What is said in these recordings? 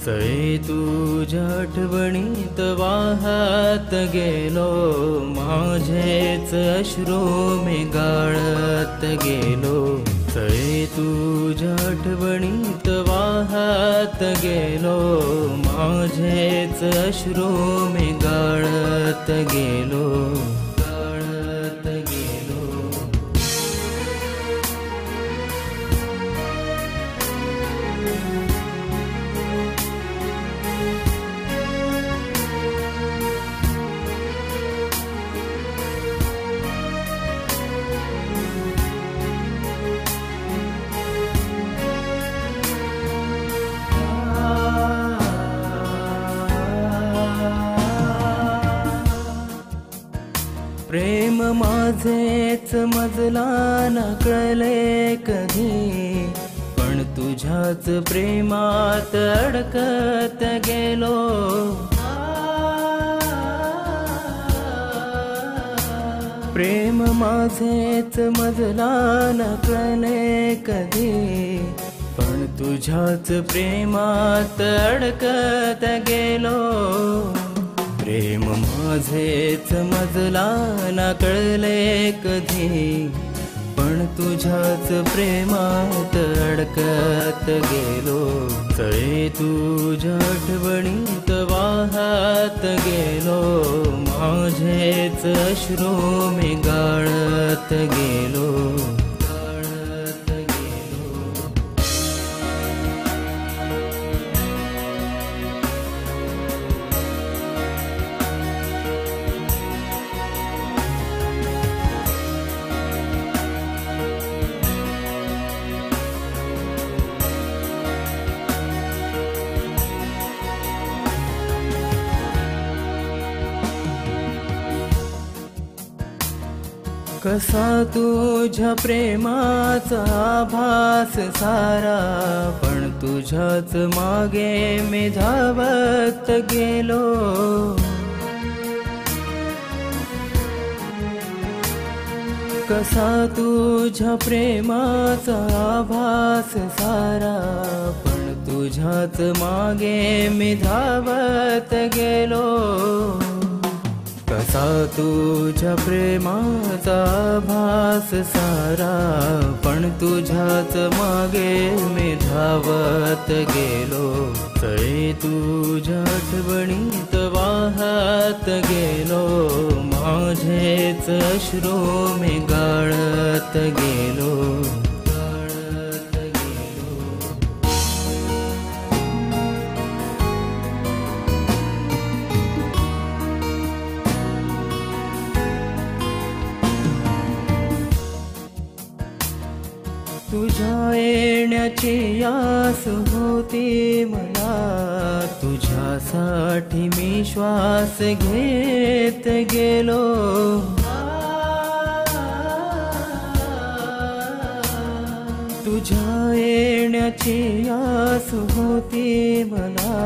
सये तुझ्या आठवणीत वाहत गेलो, माझेच अश्रू मी गाळत गेलो. सये तुझ्या आठवणीत वाहत गेलो, माझेच अश्रू मी गाळत गेलो. प्रेम माझेच मजला न कळले कधी, पण तुझ्याच प्रेमात अडकत गेलो. प्रेम माझेच मजला न कळले कधी, पण तुझ्याच प्रेमात अडकत गेलो. प्रेम माझेच मजला न कळले कधी, पण तुझ्याच प्रेमात अडकत गेलो. सये तुझ्या आठवणीत वाहत गेलो, माझेच अश्रू मी गाळत गेलो. कसा तुझ्या प्रेमाचा आभास सारा, पण तुझ्याच मागे मी धावत गेलो. कसा तुझ्या प्रेमाचा आभास सारा, पण तुझ्याच मागे मी धावत गेलो. कसा तुझ्या प्रेमाचा आभास सारा, पण तुझ्याच मागे मी धावत गेलो. सये तुझ्या आठवणीत वाहत गेलो, माझेच अश्रू मी गाळत गेलो. तुझ्या येण्याची आस होती मला, तुझ्यासाठी मी श्वास घेत गेलो. तुझ्या येण्याची आस होती मला,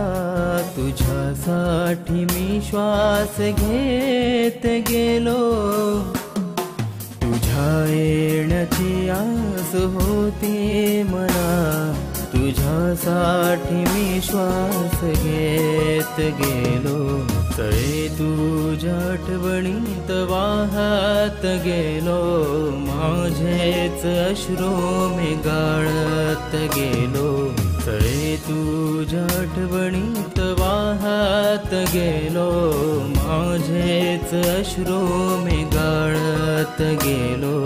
तुझ्यासाठी मी श्वास घेत गेलो. तुझ्या येण्याची आस होती मला, तुझ्यासाठी मी श्वास घेत गेलो. सये तुझ्या आठवणीत वाहत गेलो, माझेच अश्रू मी गाळत गेलो. सये तुझ्या आठवणीत वाहत गेलो, माझेच अश्रू मी गाळत गेलो.